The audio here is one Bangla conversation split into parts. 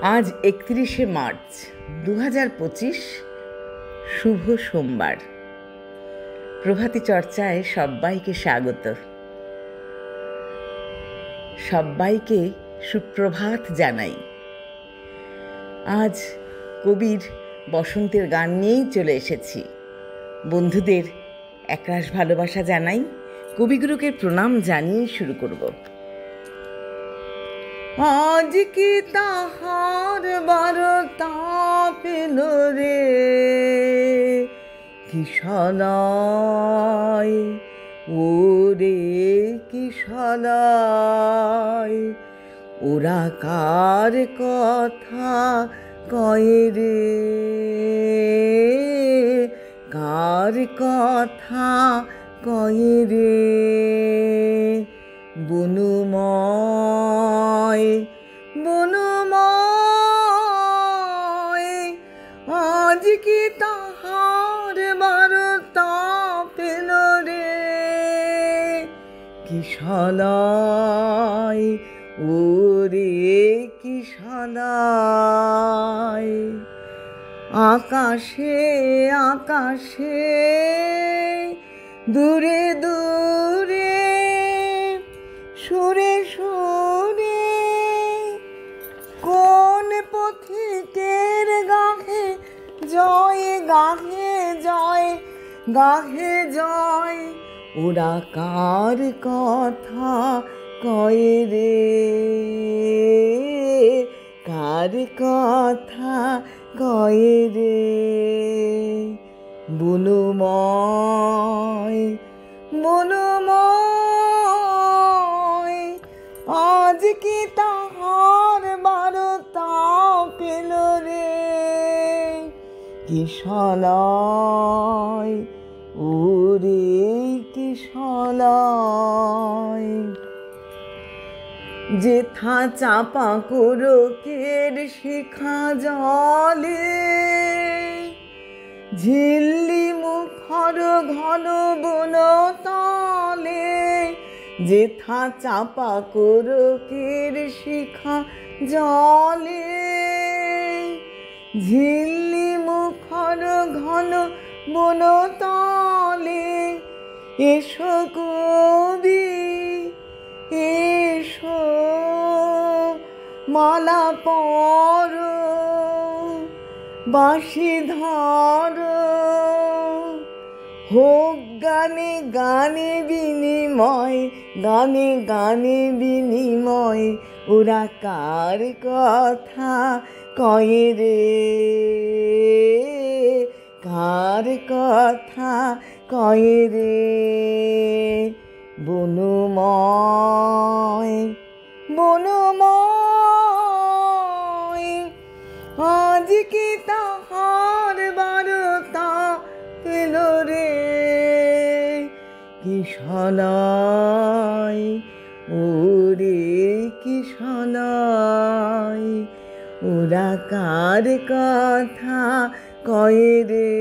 আজ 31শে মার্চ 2025, শুভ সোমবার। প্রভাতী চর্চায় সবাইকে স্বাগত। সবাইকে সুপ্রভাত জানাই। আজ কবির বসন্তের গান নিয়েই চলে এসেছি। বন্ধুদের একরাশ ভালোবাসা জানাই, কবিগুরুকে প্রণাম জানিয়ে শুরু করব। আজ কি তাহার বারতা পেল রে কিশলয়, ওরে কিশলয়, ওরা কার কথা কয় রে, কার কথা কয় রে। বনময় বনময়, আজ কি তাহার বারতা পেল রে কিশলয়, ওরে কিশলয়। আকাশে আকাশে দূরে দূরে সুরে সুরে কোন পথিকের গাহে জয় গাহে জয় গাহে জয়, ওরা কার কথা কয় রে, কার কথা কয় রে। বনময় বনময়, আজ কি তাহার বারতা পেল রে কিশলয়, ওরে কিশলয়। যেথা চাপা কোরকের শিখা জলে, ঝিল্লি মুখর ঘন বনতলে, যেথা চাপা কোরকের শিখা জলে, ঝিল্লি মুখর ঘন বনতলে। এসো কবি এসো, মালা পর বাঁশি ধর, হোক গানে গানে বিনিময়, গানে গানে বিনিময়, ওরা কার কথা কয় রে, কার কথা কয় রে। বনময় বনময়, আজ কি তাহার বারতা পেল রে কিশলয়, ওরে কিশলয়, ওরা কার কথা কয় রে,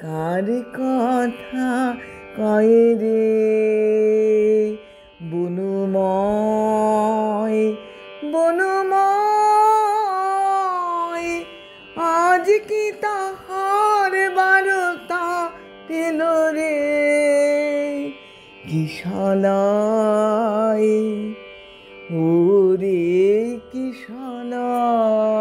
কার কথা কয় রে। বনময় বনময়, আজ কি তাহার বারতা পেল রে কিশলয়, ওরে কিশলয়।